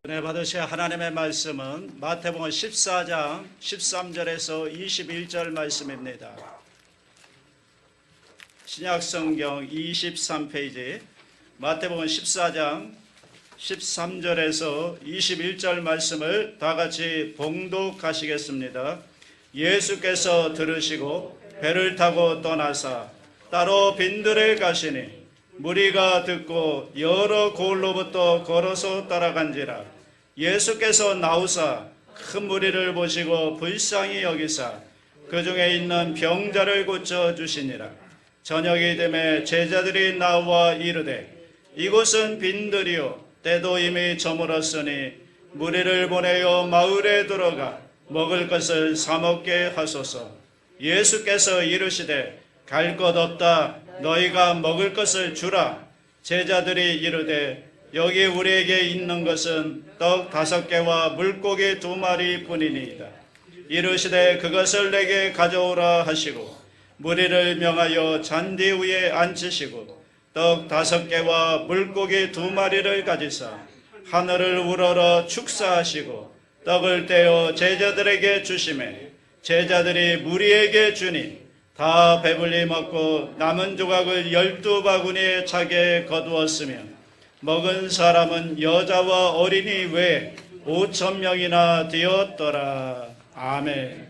은혜 받으실 하나님의 말씀은 마태복음 14장 13절에서 21절 말씀입니다. 신약성경 23페이지 마태복음 14장 13절에서 21절 말씀을 다같이 봉독하시겠습니다. 예수께서 들으시고 배를 타고 떠나사 따로 빈들에 가시니 무리가 듣고 여러 고을로부터 걸어서 따라간지라. 예수께서 나오사 큰 무리를 보시고 불쌍히 여기사 그 중에 있는 병자를 고쳐 주시니라. 저녁이 되매 제자들이 나와 이르되 이곳은 빈들이요 때도 이미 저물었으니 무리를 보내어 마을에 들어가 먹을 것을 사 먹게 하소서. 예수께서 이르시되 갈 것 없다. 너희가 먹을 것을 주라. 제자들이 이르되 여기 우리에게 있는 것은 떡 5개와 물고기 2마리 뿐이니이다. 이르시되 그것을 내게 가져오라 하시고 무리를 명하여 잔디 위에 앉히시고 떡 5개와 물고기 2마리를 가지사 하늘을 우러러 축사하시고 떡을 떼어 제자들에게 주시매 제자들이 무리에게 주니 다 배불리 먹고 남은 조각을 12바구니에 차게 거두었으며 먹은 사람은 여자와 어린이 외에 5,000명이나 되었더라. 아멘.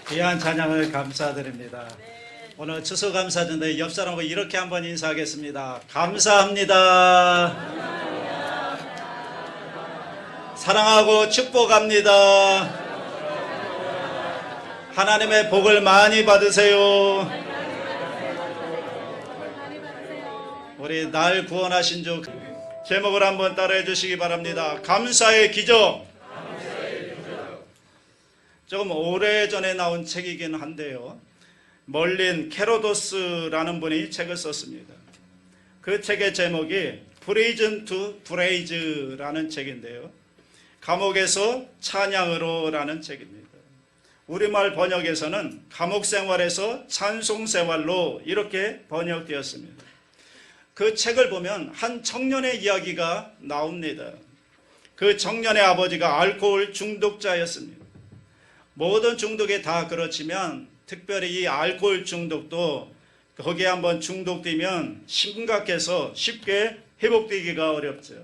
귀한 찬양을 감사드립니다. 오늘 추수감사전에 옆 사람하고 이렇게 한번 인사하겠습니다. 감사합니다. 사랑하고 축복합니다. 하나님의 복을 많이 받으세요. 우리 날 구원하신 주 제목을 한번 따라해 주시기 바랍니다. 감사의 기적. 조금 오래전에 나온 책이긴 한데요, 멀린 캐로도스라는 분이 책을 썼습니다. 그 책의 제목이 Prison to Praise라는 책인데요, 감옥에서 찬양으로 라는 책입니다. 우리말 번역에서는 감옥생활에서 찬송생활로 이렇게 번역되었습니다. 그 책을 보면 한 청년의 이야기가 나옵니다. 그 청년의 아버지가 알코올 중독자였습니다. 모든 중독이 다 그렇지만 특별히 이 알코올 중독도 거기에 한번 중독되면 심각해서 쉽게 회복되기가 어렵죠.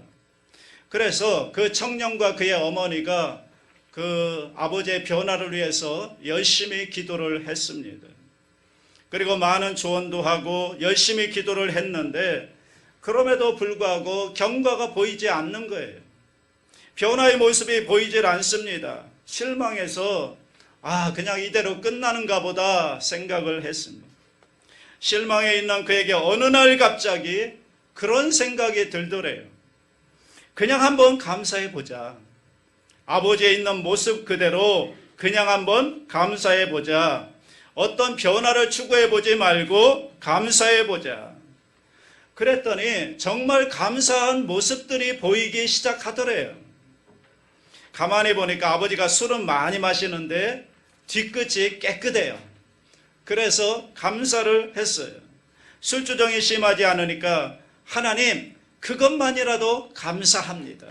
그래서 그 청년과 그의 어머니가 그 아버지의 변화를 위해서 열심히 기도를 했습니다. 그리고 많은 조언도 하고 열심히 기도를 했는데 그럼에도 불구하고 경과가 보이지 않는 거예요. 변화의 모습이 보이질 않습니다. 실망해서 그냥 이대로 끝나는가 보다 생각을 했습니다. 실망해 있는 그에게 어느 날 갑자기 그런 생각이 들더래요. 그냥 한번 감사해 보자. 아버지의 있는 모습 그대로 그냥 한번 감사해 보자. 어떤 변화를 추구해 보지 말고 감사해 보자. 그랬더니 정말 감사한 모습들이 보이기 시작하더래요. 가만히 보니까 아버지가 술은 많이 마시는데 뒤끝이 깨끗해요. 그래서 감사를 했어요. 술주정이 심하지 않으니까 하나님 그것만이라도 감사합니다.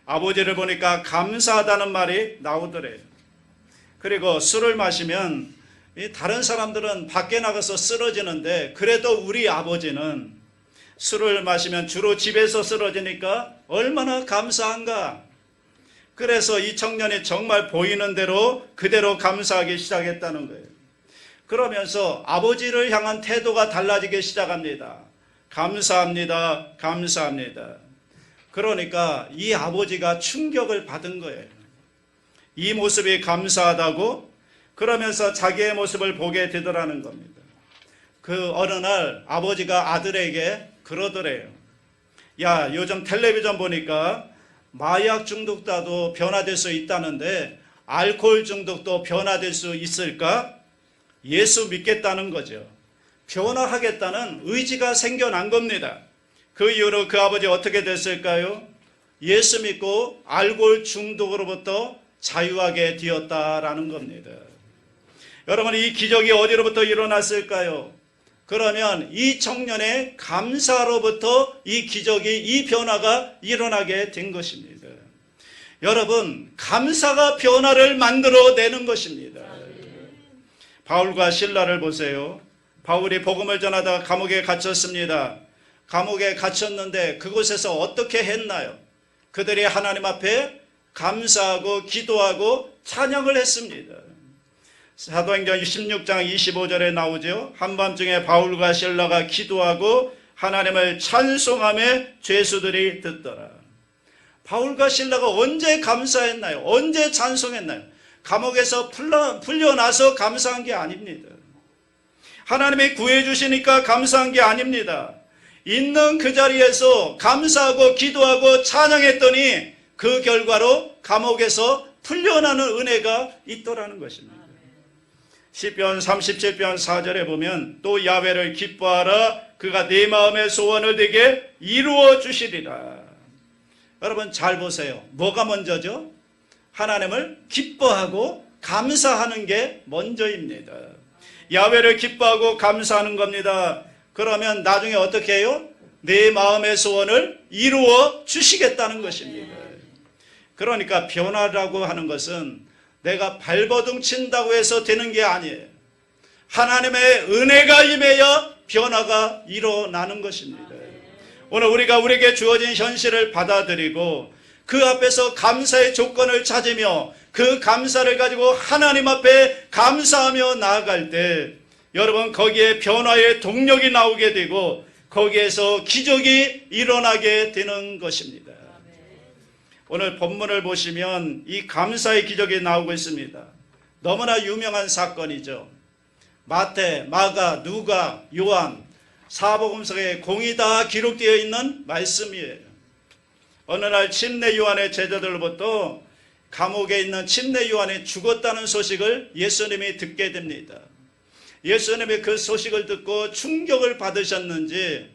아버지를 보니까 감사하다는 말이 나오더래요. 그리고 술을 마시면 다른 사람들은 밖에 나가서 쓰러지는데 그래도 우리 아버지는 술을 마시면 주로 집에서 쓰러지니까 얼마나 감사한가. 그래서 이 청년이 정말 보이는 대로 그대로 감사하기 시작했다는 거예요. 그러면서 아버지를 향한 태도가 달라지기 시작합니다. 감사합니다. 감사합니다. 그러니까 이 아버지가 충격을 받은 거예요. 이 모습이 감사하다고? 그러면서 자기의 모습을 보게 되더라는 겁니다. 그 어느 날 아버지가 아들에게 그러더래요. 야, 요즘 텔레비전 보니까 마약 중독자도 변화될 수 있다는데 알코올 중독도 변화될 수 있을까? 예수 믿겠다는 거죠. 변화하겠다는 의지가 생겨난 겁니다. 그 이후로 그 아버지 어떻게 됐을까요? 예수 믿고 알코올 중독으로부터 자유하게 되었다라는 겁니다. 여러분, 이 기적이 어디로부터 일어났을까요? 그러면 이 청년의 감사로부터 이 기적이, 이 변화가 일어나게 된 것입니다. 여러분, 감사가 변화를 만들어내는 것입니다. 바울과 실라를 보세요. 바울이 복음을 전하다가 감옥에 갇혔습니다. 감옥에 갇혔는데 그곳에서 어떻게 했나요? 그들이 하나님 앞에 감사하고 기도하고 찬양을 했습니다. 사도행전 16장 25절에 나오죠. 한밤중에 바울과 실라가 기도하고 하나님을 찬송하며 죄수들이 듣더라. 바울과 실라가 언제 감사했나요? 언제 찬송했나요? 감옥에서 풀려나서 감사한 게 아닙니다. 하나님이 구해주시니까 감사한 게 아닙니다. 있는 그 자리에서 감사하고 기도하고 찬양했더니 그 결과로 감옥에서 풀려나는 은혜가 있더라는 것입니다. 시편 37편 4절에 보면 또 야훼를 기뻐하라. 그가 네 마음의 소원을 네게 이루어 주시리라. 여러분 잘 보세요. 뭐가 먼저죠? 하나님을 기뻐하고 감사하는 게 먼저입니다. 야훼를 기뻐하고 감사하는 겁니다. 그러면 나중에 어떻게 해요? 내 마음의 소원을 이루어 주시겠다는 것입니다. 그러니까 변화라고 하는 것은 내가 발버둥 친다고 해서 되는 게 아니에요. 하나님의 은혜가 임해야 변화가 일어나는 것입니다. 오늘 우리가 우리에게 주어진 현실을 받아들이고 그 앞에서 감사의 조건을 찾으며 그 감사를 가지고 하나님 앞에 감사하며 나아갈 때 여러분 거기에 변화의 동력이 나오게 되고 거기에서 기적이 일어나게 되는 것입니다. 오늘 본문을 보시면 이 감사의 기적이 나오고 있습니다. 너무나 유명한 사건이죠. 마태, 마가, 누가, 요한 사복음서에 공이 다 기록되어 있는 말씀이에요. 어느 날 침례 요한의 제자들로부터 감옥에 있는 침례 요한이 죽었다는 소식을 예수님이 듣게 됩니다. 예수님이 그 소식을 듣고 충격을 받으셨는지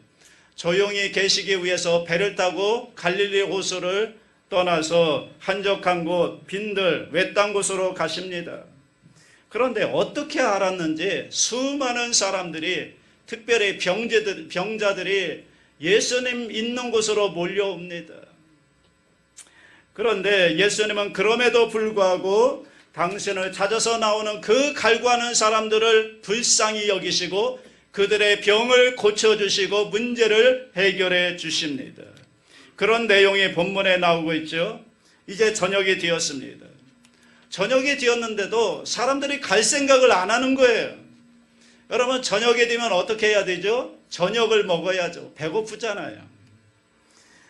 조용히 계시기 위해서 배를 타고 갈릴리 호수를 떠나서 한적한 곳, 빈들, 외딴 곳으로 가십니다. 그런데 어떻게 알았는지 수많은 사람들이 특별히 병자들이 예수님 있는 곳으로 몰려옵니다. 그런데 예수님은 그럼에도 불구하고 당신을 찾아서 나오는 그 갈구하는 사람들을 불쌍히 여기시고 그들의 병을 고쳐주시고 문제를 해결해 주십니다. 그런 내용이 본문에 나오고 있죠. 이제 저녁이 되었습니다. 저녁이 되었는데도 사람들이 갈 생각을 안 하는 거예요. 여러분, 저녁이 되면 어떻게 해야 되죠? 저녁을 먹어야죠. 배고프잖아요.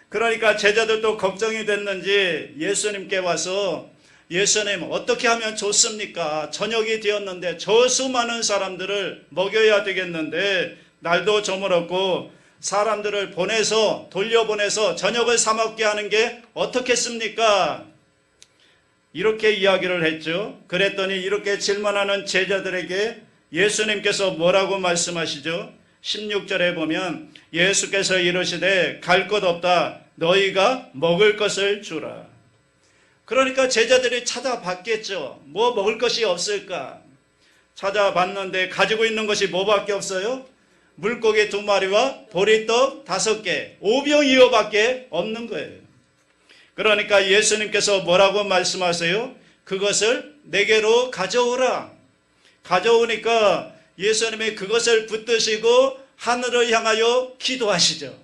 그러니까 제자들도 걱정이 됐는지 예수님께 와서 예수님, 어떻게 하면 좋습니까? 저녁이 되었는데 저 수많은 사람들을 먹여야 되겠는데 날도 저물었고 사람들을 돌려보내서 저녁을 사 먹게 하는 게 어떻겠습니까? 이렇게 이야기를 했죠. 그랬더니 이렇게 질문하는 제자들에게 예수님께서 뭐라고 말씀하시죠? 16절에 보면 예수께서 이르시되 갈 것 없다. 너희가 먹을 것을 주라. 그러니까 제자들이 찾아봤겠죠. 뭐 먹을 것이 없을까? 찾아봤는데 가지고 있는 것이 뭐밖에 없어요? 물고기 2마리와 보리떡 5개, 오병이어밖에 없는 거예요. 그러니까 예수님께서 뭐라고 말씀하세요? 그것을 내게로 가져오라. 가져오니까 예수님이 그것을 붙드시고 하늘을 향하여 기도하시죠.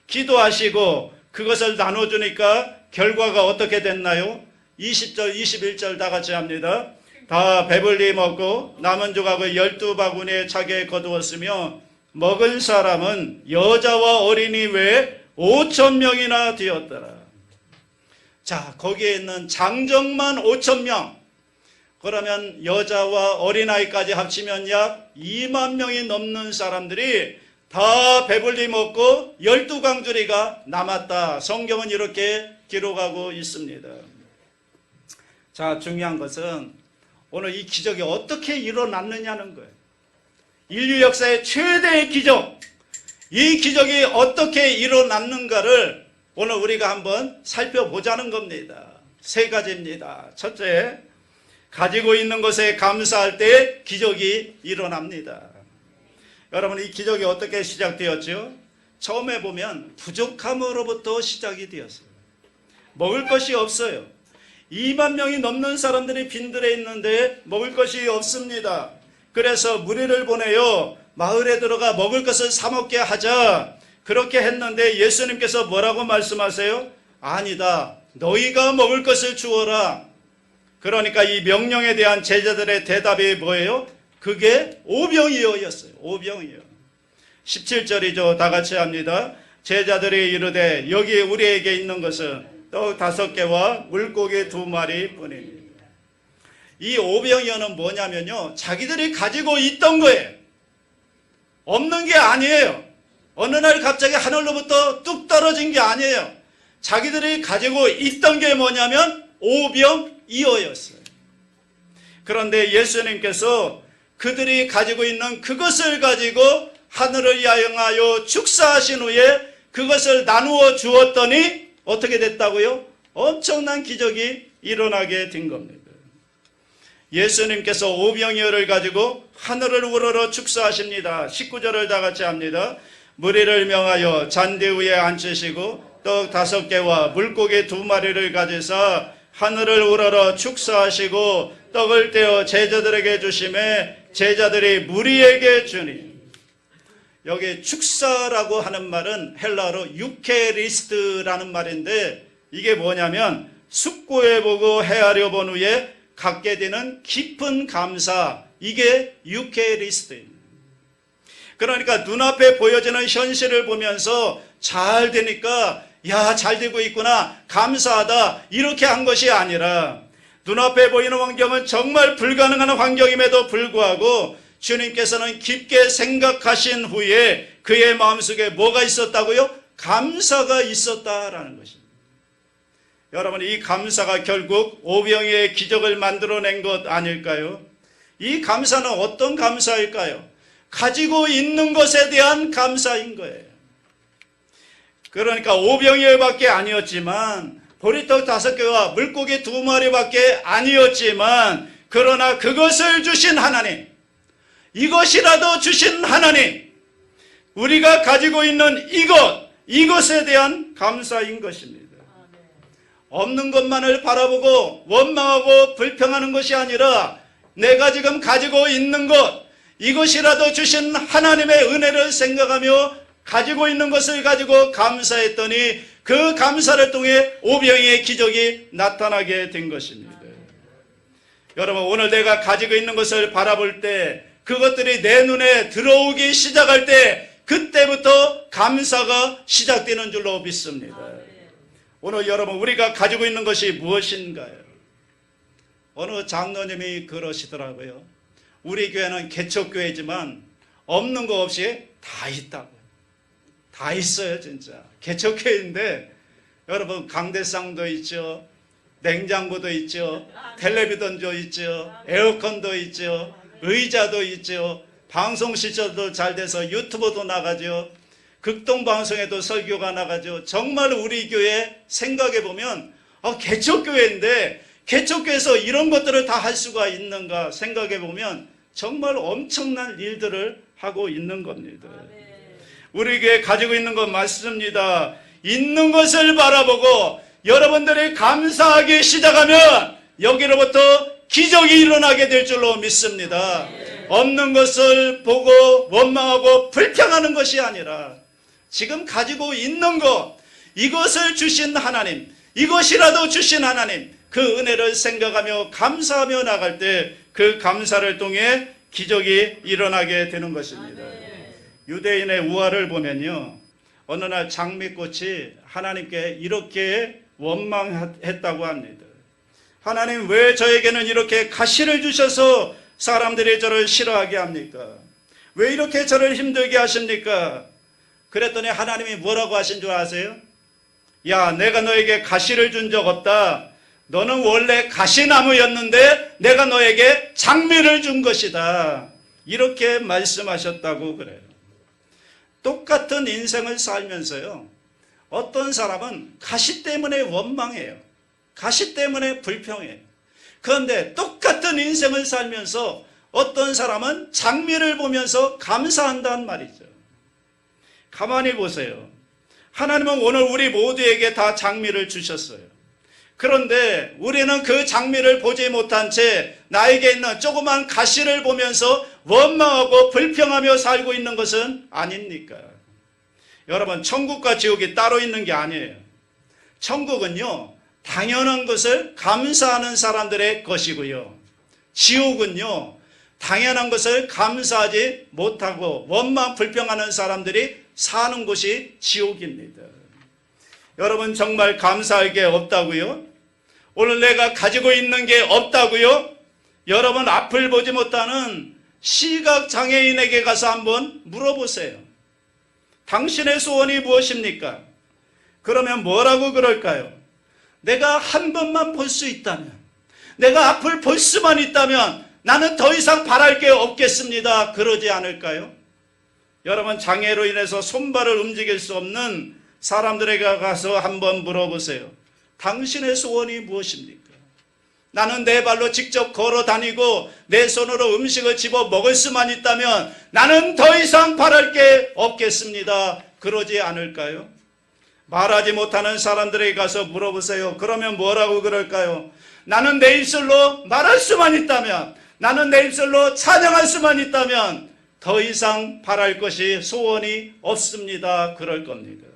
기도하시고 그것을 나눠주니까 결과가 어떻게 됐나요? 20절, 21절 다 같이 합니다. 다 배불리 먹고 남은 조각을 12바구니에 차게 거두었으며 먹은 사람은 여자와 어린이 외에 5,000명이나 되었더라. 자, 거기에 있는 장정만 5,000명. 그러면 여자와 어린아이까지 합치면 약 2만 명이 넘는 사람들이 다 배불리 먹고 12강주리가 남았다. 성경은 이렇게 기록하고 있습니다. 자, 중요한 것은 오늘 이 기적이 어떻게 일어났느냐는 거예요. 인류 역사의 최대의 기적, 이 기적이 어떻게 일어났는가를 오늘 우리가 한번 살펴보자는 겁니다. 3가지입니다. 첫째, 가지고 있는 것에 감사할 때 기적이 일어납니다. 여러분, 이 기적이 어떻게 시작되었죠? 처음에 보면 부족함으로부터 시작이 되었어요. 먹을 것이 없어요. 2만 명이 넘는 사람들이 빈들에 있는데 먹을 것이 없습니다. 그래서 무리를 보내요. 마을에 들어가 먹을 것을 사 먹게 하자. 그렇게 했는데 예수님께서 뭐라고 말씀하세요? 아니다. 너희가 먹을 것을 주어라. 그러니까 이 명령에 대한 제자들의 대답이 뭐예요? 그게 오병이어였어요. 오병이어. 17절이죠. 다 같이 합니다. 제자들이 이르되 여기 우리에게 있는 것은 떡 5개와 물고기 2마리 뿐입니다. 이 오병이어는 뭐냐면요, 자기들이 가지고 있던 거예요. 없는 게 아니에요. 어느 날 갑자기 하늘로부터 뚝 떨어진 게 아니에요. 자기들이 가지고 있던 게 뭐냐면 오병이어였어요. 그런데 예수님께서 그들이 가지고 있는 그것을 가지고 하늘을 향하여 축사하신 후에 그것을 나누어 주었더니 어떻게 됐다고요? 엄청난 기적이 일어나게 된 겁니다. 예수님께서 오병이어를 가지고 하늘을 우러러 축사하십니다. 19절을 다 같이 합니다. 무리를 명하여 잔디 위에 앉히시고 떡 5개와 물고기 2마리를 가지사 하늘을 우러러 축사하시고 떡을 떼어 제자들에게 주시매 제자들이 무리에게 주니. 여기 축사라고 하는 말은 헬라어로 유케리스트라는 말인데 이게 뭐냐면 숙고해보고 헤아려 본 후에 갖게 되는 깊은 감사, 이게 유케리스트입니다. 그러니까 눈앞에 보여지는 현실을 보면서 잘 되니까 야, 잘 되고 있구나, 감사하다, 이렇게 한 것이 아니라 눈앞에 보이는 환경은 정말 불가능한 환경임에도 불구하고 주님께서는 깊게 생각하신 후에 그의 마음속에 뭐가 있었다고요? 감사가 있었다라는 것입니다. 여러분, 이 감사가 결국 오병이어의 기적을 만들어낸 것 아닐까요? 이 감사는 어떤 감사일까요? 가지고 있는 것에 대한 감사인 거예요. 그러니까 오병이어밖에 아니었지만 보리떡 5개와 물고기 2마리밖에 아니었지만 그러나 그것을 주신 하나님, 이것이라도 주신 하나님, 우리가 가지고 있는 이것에 대한 감사인 것입니다. 없는 것만을 바라보고 원망하고 불평하는 것이 아니라 내가 지금 가지고 있는 것, 이것이라도 주신 하나님의 은혜를 생각하며 가지고 있는 것을 가지고 감사했더니 그 감사를 통해 오병이의 기적이 나타나게 된 것입니다. 여러분, 오늘 내가 가지고 있는 것을 바라볼 때, 그것들이 내 눈에 들어오기 시작할 때, 그때부터 감사가 시작되는 줄로 믿습니다. 오늘 여러분, 우리가 가지고 있는 것이 무엇인가요? 어느 장로님이 그러시더라고요. 우리 교회는 개척교회지만 없는 거 없이 다 있다고. 다 있어요, 진짜. 개척교회인데 여러분, 강대상도 있죠, 냉장고도 있죠, 텔레비전도 있죠, 에어컨도 있죠, 의자도 있죠, 방송시설도 잘 돼서 유튜브도 나가죠, 극동방송에도 설교가 나가죠. 정말 우리 교회 생각해보면 개척교회인데 개척교회에서 이런 것들을 다 할 수가 있는가 생각해보면 정말 엄청난 일들을 하고 있는 겁니다. 우리 교회 가지고 있는 것 맞습니다. 있는 것을 바라보고 여러분들이 감사하기 시작하면 여기로부터 기적이 일어나게 될 줄로 믿습니다. 없는 것을 보고 원망하고 불평하는 것이 아니라 지금 가지고 있는 것, 이것을 주신 하나님, 이것이라도 주신 하나님, 그 은혜를 생각하며 감사하며 나갈 때 그 감사를 통해 기적이 일어나게 되는 것입니다. 유대인의 우화를 보면요, 어느 날 장미꽃이 하나님께 이렇게 원망했다고 합니다. 하나님, 왜 저에게는 이렇게 가시를 주셔서 사람들이 저를 싫어하게 합니까? 왜 이렇게 저를 힘들게 하십니까? 그랬더니 하나님이 뭐라고 하신 줄 아세요? 야, 내가 너에게 가시를 준 적 없다. 너는 원래 가시나무였는데 내가 너에게 장미를 준 것이다. 이렇게 말씀하셨다고 그래요. 똑같은 인생을 살면서요, 어떤 사람은 가시 때문에 원망해요. 가시 때문에 불평해요. 그런데 똑같은 인생을 살면서 어떤 사람은 장미를 보면서 감사한다는 말이죠. 가만히 보세요. 하나님은 오늘 우리 모두에게 다 장미를 주셨어요. 그런데 우리는 그 장미를 보지 못한 채 나에게 있는 조그만 가시를 보면서 원망하고 불평하며 살고 있는 것은 아닙니까? 여러분, 천국과 지옥이 따로 있는 게 아니에요. 천국은요, 당연한 것을 감사하는 사람들의 것이고요, 지옥은요, 당연한 것을 감사하지 못하고 원망 불평하는 사람들이 사는 곳이 지옥입니다. 여러분, 정말 감사할 게 없다고요? 오늘 내가 가지고 있는 게 없다고요? 여러분, 앞을 보지 못하는 시각장애인에게 가서 한번 물어보세요. 당신의 소원이 무엇입니까? 그러면 뭐라고 그럴까요? 내가 한 번만 볼 수 있다면, 내가 앞을 볼 수만 있다면 나는 더 이상 바랄 게 없겠습니다. 그러지 않을까요? 여러분, 장애로 인해서 손발을 움직일 수 없는 사람들에게 가서 한번 물어보세요. 당신의 소원이 무엇입니까? 나는 내 발로 직접 걸어 다니고 내 손으로 음식을 집어 먹을 수만 있다면 나는 더 이상 바랄 게 없겠습니다. 그러지 않을까요? 말하지 못하는 사람들에게 가서 물어보세요. 그러면 뭐라고 그럴까요? 나는 내 입술로 말할 수만 있다면, 나는 내 입술로 찬양할 수만 있다면 더 이상 바랄 것이 소원이 없습니다. 그럴 겁니다.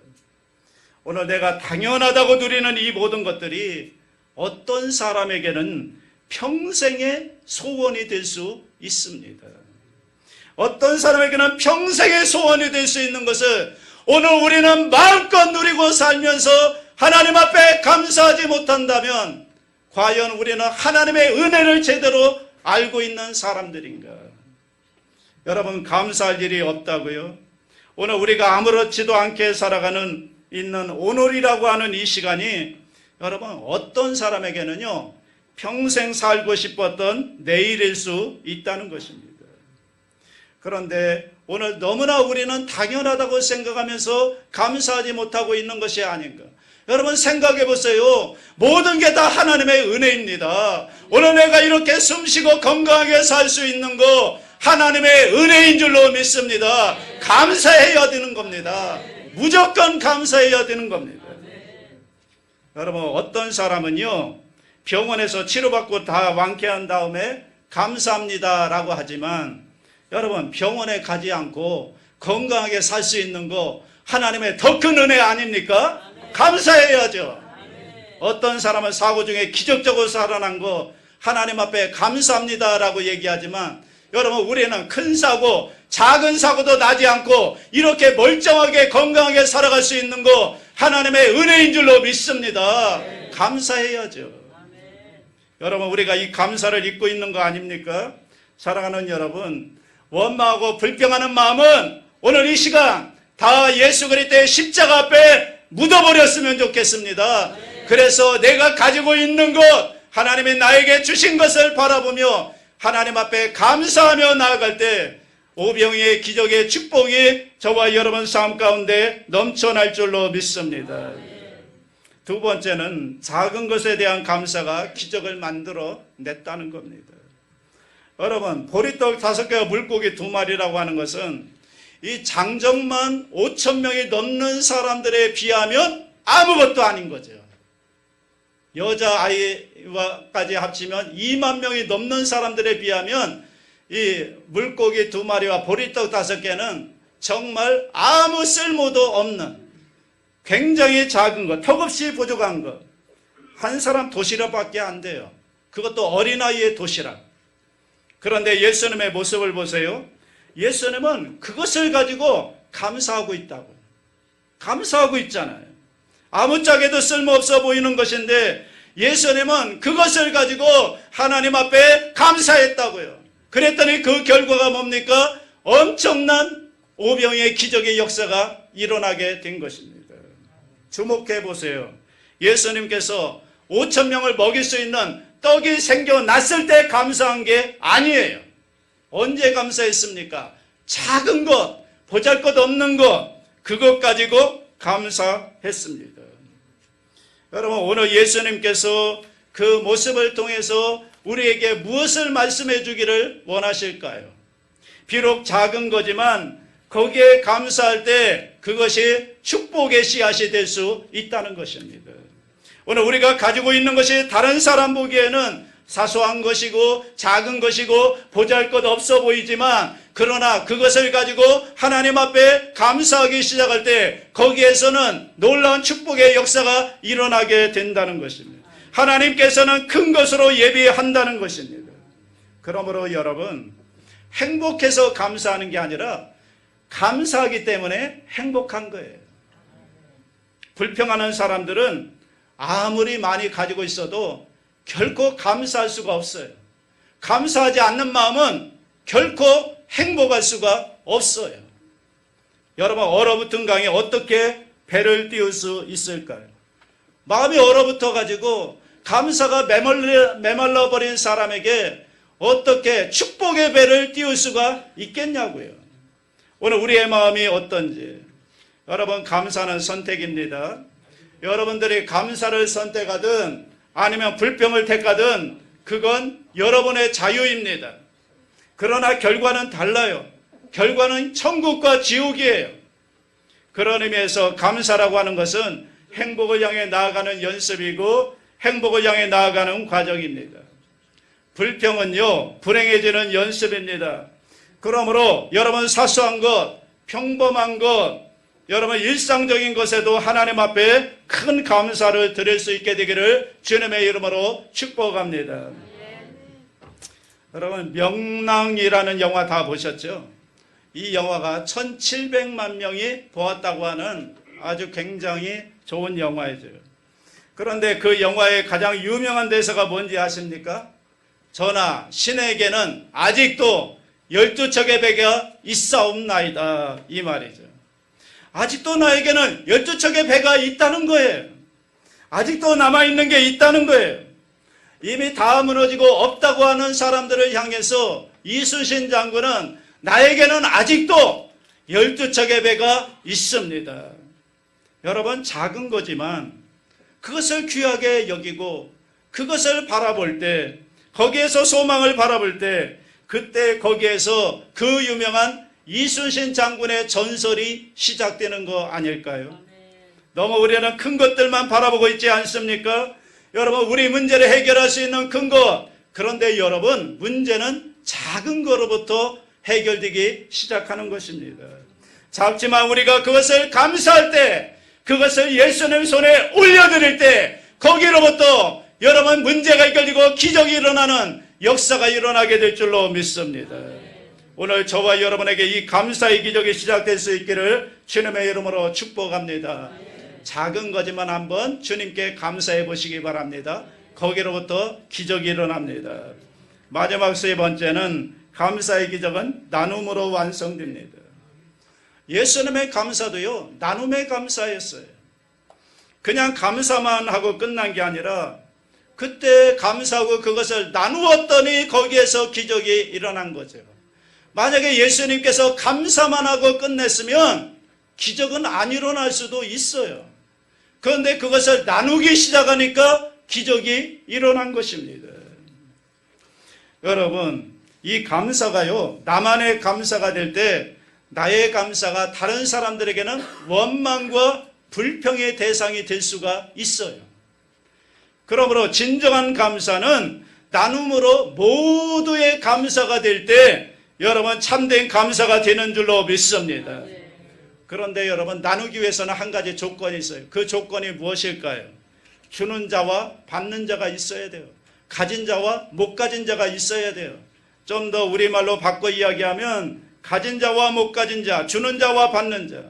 오늘 내가 당연하다고 누리는 이 모든 것들이 어떤 사람에게는 평생의 소원이 될 수 있습니다. 어떤 사람에게는 평생의 소원이 될 수 있는 것을 오늘 우리는 마음껏 누리고 살면서 하나님 앞에 감사하지 못한다면 과연 우리는 하나님의 은혜를 제대로 알고 있는 사람들인가? 여러분, 감사할 일이 없다고요? 오늘 우리가 아무렇지도 않게 살아가는 있는 오늘이라고 하는 이 시간이 여러분, 어떤 사람에게는요, 평생 살고 싶었던 내일일 수 있다는 것입니다. 그런데 오늘 너무나 우리는 당연하다고 생각하면서 감사하지 못하고 있는 것이 아닌가. 여러분, 생각해 보세요. 모든 게 다 하나님의 은혜입니다. 오늘 내가 이렇게 숨쉬고 건강하게 살 수 있는 거 하나님의 은혜인 줄로 믿습니다. 감사해야 되는 겁니다. 무조건 감사해야 되는 겁니다. 여러분, 어떤 사람은요, 병원에서 치료받고 다 완쾌한 다음에 감사합니다 라고 하지만, 여러분, 병원에 가지 않고 건강하게 살 수 있는 거 하나님의 더 큰 은혜 아닙니까? 감사해야죠. 어떤 사람은 사고 중에 기적적으로 살아난 거 하나님 앞에 감사합니다 라고 얘기하지만, 여러분, 우리는 큰 사고 작은 사고도 나지 않고 이렇게 멀쩡하게 건강하게 살아갈 수 있는 거 하나님의 은혜인 줄로 믿습니다. 감사해야죠. 여러분, 우리가 이 감사를 잊고 있는 거 아닙니까? 사랑하는 여러분, 원망하고 불평하는 마음은 오늘 이 시간 다 예수 그리스도의 십자가 앞에 묻어버렸으면 좋겠습니다. 그래서 내가 가지고 있는 것, 하나님이 나에게 주신 것을 바라보며 하나님 앞에 감사하며 나아갈 때 오병이의 기적의 축복이 저와 여러분 삶 가운데 넘쳐날 줄로 믿습니다. 두 번째는 작은 것에 대한 감사가 기적을 만들어 냈다는 겁니다. 여러분, 보리떡 5개와 물고기 2마리라고 하는 것은 이 장정만 5,000명이 넘는 사람들에 비하면 아무것도 아닌 거죠. 여자아이와까지 합치면 2만 명이 넘는 사람들에 비하면 이 물고기 2마리와 보리떡 5개는 정말 아무 쓸모도 없는 굉장히 작은 것, 턱없이 부족한 것. 한 사람 도시락밖에 안 돼요. 그것도 어린아이의 도시락. 그런데 예수님의 모습을 보세요. 예수님은 그것을 가지고 감사하고 있다고요. 감사하고 있잖아요. 아무짝에도 쓸모없어 보이는 것인데 예수님은 그것을 가지고 하나님 앞에 감사했다고요. 그랬더니 그 결과가 뭡니까? 엄청난 오병이의 기적의 역사가 일어나게 된 것입니다. 주목해 보세요. 예수님께서 5,000명을 먹일 수 있는 떡이 생겨났을 때 감사한 게 아니에요. 언제 감사했습니까? 작은 것, 보잘것없는 것, 그것 가지고 감사했습니다. 여러분, 오늘 예수님께서 그 모습을 통해서 우리에게 무엇을 말씀해 주기를 원하실까요? 비록 작은 거지만 거기에 감사할 때 그것이 축복의 씨앗이 될 수 있다는 것입니다. 오늘 우리가 가지고 있는 것이 다른 사람 보기에는 사소한 것이고 작은 것이고 보잘것없어 보이지만, 그러나 그것을 가지고 하나님 앞에 감사하기 시작할 때 거기에서는 놀라운 축복의 역사가 일어나게 된다는 것입니다. 하나님께서는 큰 것으로 예비한다는 것입니다. 그러므로 여러분, 행복해서 감사하는 게 아니라 감사하기 때문에 행복한 거예요. 불평하는 사람들은 아무리 많이 가지고 있어도 결코 감사할 수가 없어요. 감사하지 않는 마음은 결코 행복할 수가 없어요. 여러분, 얼어붙은 강에 어떻게 배를 띄울 수 있을까요? 마음이 얼어붙어 가지고 감사가 메말라 버린 사람에게 어떻게 축복의 배를 띄울 수가 있겠냐고요. 오늘 우리의 마음이 어떤지. 여러분, 감사는 선택입니다. 여러분들이 감사를 선택하든 아니면 불평을 택하든 그건 여러분의 자유입니다. 그러나 결과는 달라요. 결과는 천국과 지옥이에요. 그런 의미에서 감사라고 하는 것은 행복을 향해 나아가는 연습이고 행복을 향해 나아가는 과정입니다. 불평은요, 불행해지는 연습입니다. 그러므로 여러분, 사소한 것, 평범한 것, 여러분 일상적인 것에도 하나님 앞에 큰 감사를 드릴 수 있게 되기를 주님의 이름으로 축복합니다. 여러분, 명랑이라는 영화 다 보셨죠? 이 영화가 1,700만 명이 보았다고 하는 아주 굉장히 좋은 영화이죠. 그런데 그 영화의 가장 유명한 대사가 뭔지 아십니까? 저나 신에게는 아직도 12척의 배가 있사옵나이다, 이 말이죠. 아직도 나에게는 12척의 배가 있다는 거예요. 아직도 남아있는 게 있다는 거예요. 이미 다 무너지고 없다고 하는 사람들을 향해서 이순신 장군은 나에게는 아직도 12척의 배가 있습니다. 여러분, 작은 거지만 그것을 귀하게 여기고 그것을 바라볼 때, 거기에서 소망을 바라볼 때 그때 거기에서 그 유명한 이순신 장군의 전설이 시작되는 거 아닐까요? 너무 우리는 큰 것들만 바라보고 있지 않습니까? 여러분, 우리 문제를 해결할 수 있는 큰 것, 그런데 여러분, 문제는 작은 거로부터 해결되기 시작하는 것입니다. 작지만 우리가 그것을 감사할 때, 그것을 예수님 손에 올려드릴 때, 거기로부터 여러분 문제가 해결되고 기적이 일어나는 역사가 일어나게 될 줄로 믿습니다. 오늘 저와 여러분에게 이 감사의 기적이 시작될 수 있기를 주님의 이름으로 축복합니다. 작은 거지만 한번 주님께 감사해 보시기 바랍니다. 거기로부터 기적이 일어납니다. 마지막 세 번째는 감사의 기적은 나눔으로 완성됩니다. 예수님의 감사도요, 나눔의 감사였어요. 그냥 감사만 하고 끝난 게 아니라 그때 감사하고 그것을 나누었더니 거기에서 기적이 일어난 거죠. 만약에 예수님께서 감사만 하고 끝냈으면 기적은 안 일어날 수도 있어요. 그런데 그것을 나누기 시작하니까 기적이 일어난 것입니다. 여러분, 이 감사가요, 나만의 감사가 될 때 나의 감사가 다른 사람들에게는 원망과 불평의 대상이 될 수가 있어요. 그러므로 진정한 감사는 나눔으로 모두의 감사가 될 때 여러분 참된 감사가 되는 줄로 믿습니다. 그런데 여러분, 나누기 위해서는 한 가지 조건이 있어요. 그 조건이 무엇일까요? 주는 자와 받는 자가 있어야 돼요. 가진 자와 못 가진 자가 있어야 돼요. 좀 더 우리말로 바꿔 이야기하면 가진 자와 못 가진 자, 주는 자와 받는 자.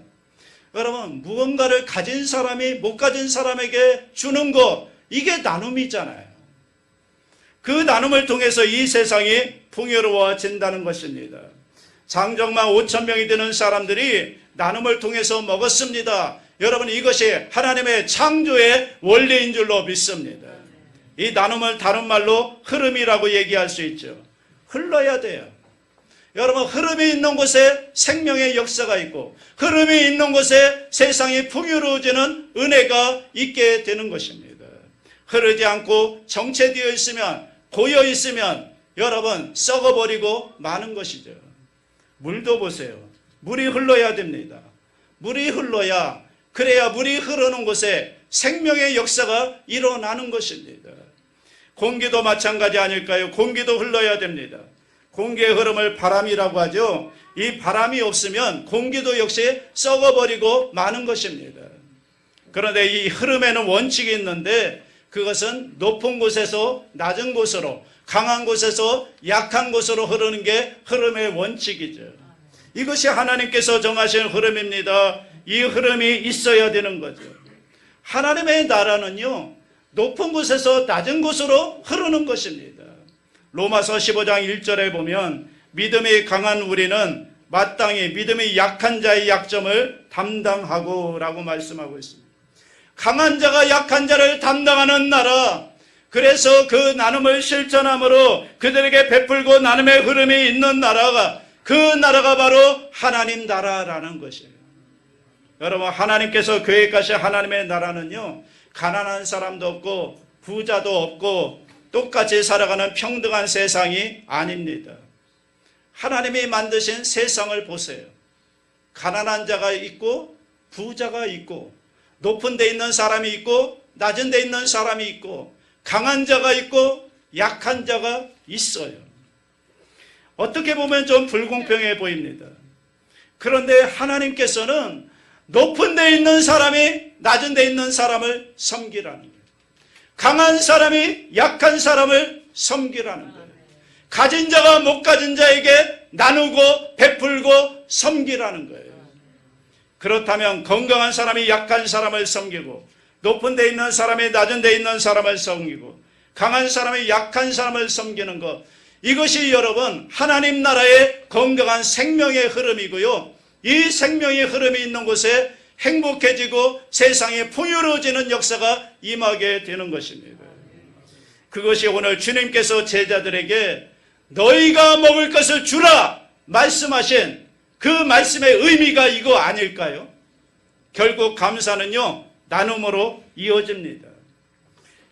여러분, 무언가를 가진 사람이 못 가진 사람에게 주는 것, 이게 나눔이잖아요. 그 나눔을 통해서 이 세상이 풍요로워진다는 것입니다. 장정만 5,000명이 되는 사람들이 나눔을 통해서 먹었습니다. 여러분, 이것이 하나님의 창조의 원리인 줄로 믿습니다. 이 나눔을 다른 말로 흐름이라고 얘기할 수 있죠. 흘러야 돼요. 여러분, 흐름이 있는 곳에 생명의 역사가 있고, 흐름이 있는 곳에 세상이 풍요로워지는 은혜가 있게 되는 것입니다. 흐르지 않고 정체되어 있으면, 고여 있으면 여러분 썩어버리고 마는 것이죠. 물도 보세요. 물이 흘러야 됩니다. 물이 흘러야, 그래야 물이 흐르는 곳에 생명의 역사가 일어나는 것입니다. 공기도 마찬가지 아닐까요? 공기도 흘러야 됩니다. 공기의 흐름을 바람이라고 하죠. 이 바람이 없으면 공기도 역시 썩어버리고 마는 것입니다. 그런데 이 흐름에는 원칙이 있는데 그것은 높은 곳에서 낮은 곳으로, 강한 곳에서 약한 곳으로 흐르는 게 흐름의 원칙이죠. 이것이 하나님께서 정하신 흐름입니다. 이 흐름이 있어야 되는 거죠. 하나님의 나라는요, 높은 곳에서 낮은 곳으로 흐르는 것입니다. 로마서 15장 1절에 보면 믿음이 강한 우리는 마땅히 믿음이 약한 자의 약점을 담당하고 라고 말씀하고 있습니다. 강한 자가 약한 자를 담당하는 나라, 그래서 그 나눔을 실천함으로 그들에게 베풀고 나눔의 흐름이 있는 나라가, 그 나라가 바로 하나님 나라라는 것이에요. 여러분, 하나님께서 계획하신 하나님의 나라는요, 가난한 사람도 없고 부자도 없고 똑같이 살아가는 평등한 세상이 아닙니다. 하나님이 만드신 세상을 보세요. 가난한 자가 있고 부자가 있고, 높은 데 있는 사람이 있고 낮은 데 있는 사람이 있고, 강한 자가 있고 약한 자가 있어요. 어떻게 보면 좀 불공평해 보입니다. 그런데 하나님께서는 높은 데 있는 사람이 낮은 데 있는 사람을 섬기라는 거예요. 강한 사람이 약한 사람을 섬기라는 거예요. 가진 자가 못 가진 자에게 나누고 베풀고 섬기라는 거예요. 그렇다면 건강한 사람이 약한 사람을 섬기고, 높은 데 있는 사람이 낮은 데 있는 사람을 섬기고, 강한 사람이 약한 사람을 섬기는 것, 이것이 여러분 하나님 나라의 건강한 생명의 흐름이고요, 이 생명의 흐름이 있는 곳에 행복해지고 세상에 풍요로워지는 역사가 임하게 되는 것입니다. 그것이 오늘 주님께서 제자들에게 너희가 먹을 것을 주라 말씀하신 그 말씀의 의미가 이거 아닐까요? 결국 감사는요, 나눔으로 이어집니다.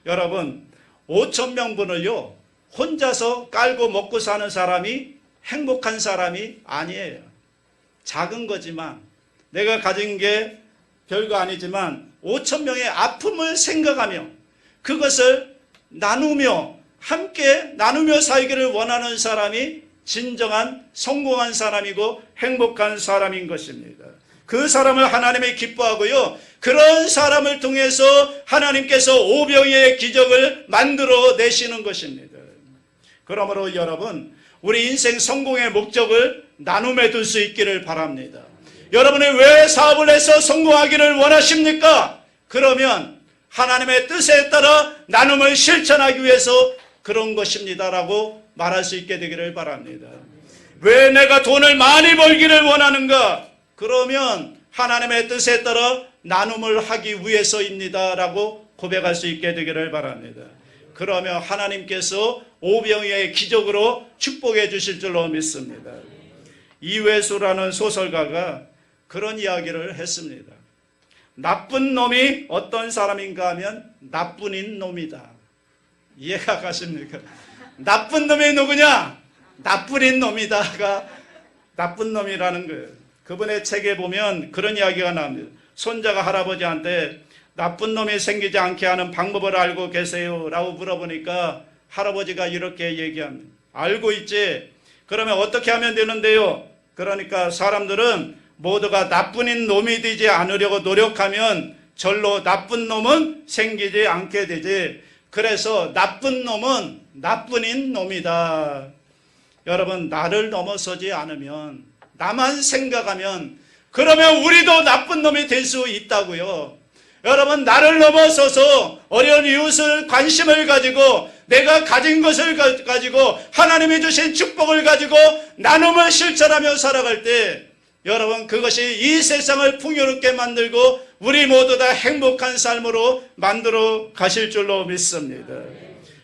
여러분, 5,000명분을요 혼자서 깔고 먹고 사는 사람이 행복한 사람이 아니에요. 작은 거지만, 내가 가진 게 별거 아니지만 5천 명의 아픔을 생각하며 그것을 나누며 함께 나누며 살기를 원하는 사람이 진정한 성공한 사람이고 행복한 사람인 것입니다. 그 사람을 하나님이 기뻐하고요, 그런 사람을 통해서 하나님께서 오병이의 기적을 만들어 내시는 것입니다. 그러므로 여러분, 우리 인생 성공의 목적을 나눔에 둘 수 있기를 바랍니다. 여러분이 왜 사업을 해서 성공하기를 원하십니까? 그러면 하나님의 뜻에 따라 나눔을 실천하기 위해서 그런 것입니다라고 말할 수 있게 되기를 바랍니다. 왜 내가 돈을 많이 벌기를 원하는가? 그러면 하나님의 뜻에 따라 나눔을 하기 위해서입니다라고 고백할 수 있게 되기를 바랍니다. 그러면 하나님께서 오병이어의 기적으로 축복해 주실 줄로 믿습니다. 이회수라는 소설가가 그런 이야기를 했습니다. 나쁜 놈이 어떤 사람인가 하면 나뿐인 놈이다. 이해가 가십니까? 나쁜 놈이 누구냐? 나뿐인 놈이다가 나쁜 놈이라는 거예요. 그분의 책에 보면 그런 이야기가 나옵니다. 손자가 할아버지한테 나쁜 놈이 생기지 않게 하는 방법을 알고 계세요? 라고 물어보니까 할아버지가 이렇게 얘기합니다. 알고 있지? 그러면 어떻게 하면 되는데요? 그러니까 사람들은 모두가 나쁜 놈이 되지 않으려고 노력하면 절로 나쁜 놈은 생기지 않게 되지. 그래서 나쁜 놈은 나뿐인 놈이다. 여러분, 나를 넘어서지 않으면, 나만 생각하면, 그러면 우리도 나쁜 놈이 될 수 있다고요. 여러분, 나를 넘어서서 어려운 이웃을 관심을 가지고 내가 가진 것을 가지고 하나님이 주신 축복을 가지고 나눔을 실천하며 살아갈 때 여러분, 그것이 이 세상을 풍요롭게 만들고 우리 모두 다 행복한 삶으로 만들어 가실 줄로 믿습니다.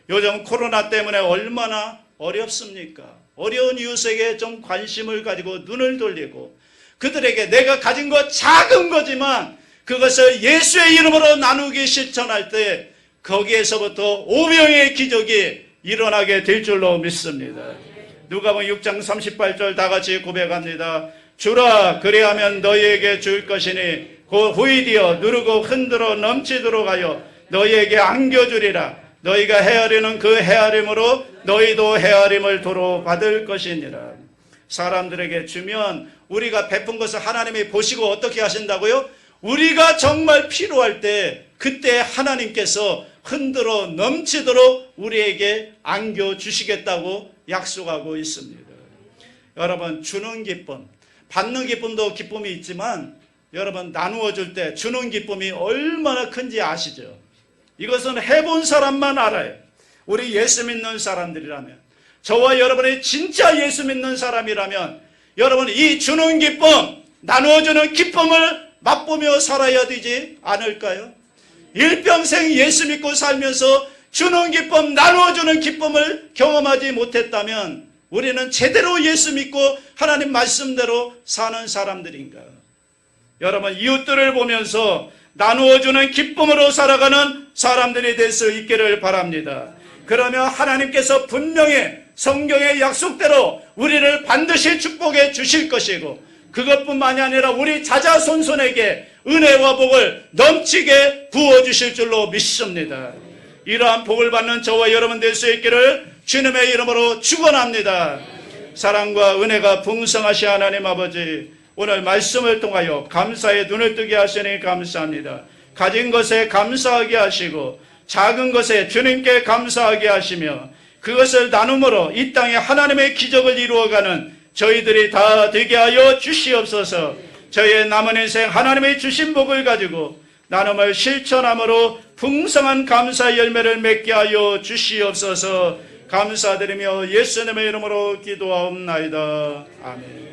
요즘 코로나 때문에 얼마나 어렵습니까? 어려운 이웃에게 좀 관심을 가지고 눈을 돌리고 그들에게 내가 가진 것 작은 거지만 그것을 예수의 이름으로 나누기 실천할 때 거기에서부터 오병이의 기적이 일어나게 될 줄로 믿습니다. 누가복음 6장 38절 다 같이 고백합니다. 주라, 그리하면 너희에게 줄 것이니 곧 후이되어 누르고 흔들어 넘치도록 하여 너희에게 안겨주리라. 너희가 헤아리는 그 헤아림으로 너희도 헤아림을 도로 받을 것이니라. 사람들에게 주면 우리가 베푼 것을 하나님이 보시고 어떻게 하신다고요? 우리가 정말 필요할 때 그때 하나님께서 흔들어 넘치도록 우리에게 안겨주시겠다고 약속하고 있습니다. 여러분, 주는 기쁨, 받는 기쁨도 기쁨이 있지만 여러분, 나누어 줄 때 주는 기쁨이 얼마나 큰지 아시죠? 이것은 해본 사람만 알아요. 우리 예수 믿는 사람들이라면, 저와 여러분이 진짜 예수 믿는 사람이라면 여러분, 이 주는 기쁨, 나누어주는 기쁨을 맛보며 살아야 되지 않을까요? 일평생 예수 믿고 살면서 주는 기쁨, 나누어주는 기쁨을 경험하지 못했다면 우리는 제대로 예수 믿고 하나님 말씀대로 사는 사람들인가? 여러분, 이웃들을 보면서 나누어주는 기쁨으로 살아가는 사람들이 될 수 있기를 바랍니다. 그러면 하나님께서 분명히 성경의 약속대로 우리를 반드시 축복해 주실 것이고 그것뿐만이 아니라 우리 자자손손에게 은혜와 복을 넘치게 부어주실 줄로 믿습니다. 이러한 복을 받는 저와 여러분 될 수 있기를 주님의 이름으로 축원합니다. 사랑과 은혜가 풍성하신 하나님 아버지, 오늘 말씀을 통하여 감사의 눈을 뜨게 하시니 감사합니다. 가진 것에 감사하게 하시고 작은 것에 주님께 감사하게 하시며 그것을 나눔으로 이 땅에 하나님의 기적을 이루어가는 저희들이 다 되게 하여 주시옵소서. 저희의 남은 인생 하나님의 주신 복을 가지고 나눔을 실천함으로 풍성한 감사 열매를 맺게 하여 주시옵소서. 감사드리며 예수님의 이름으로 기도하옵나이다. 아멘.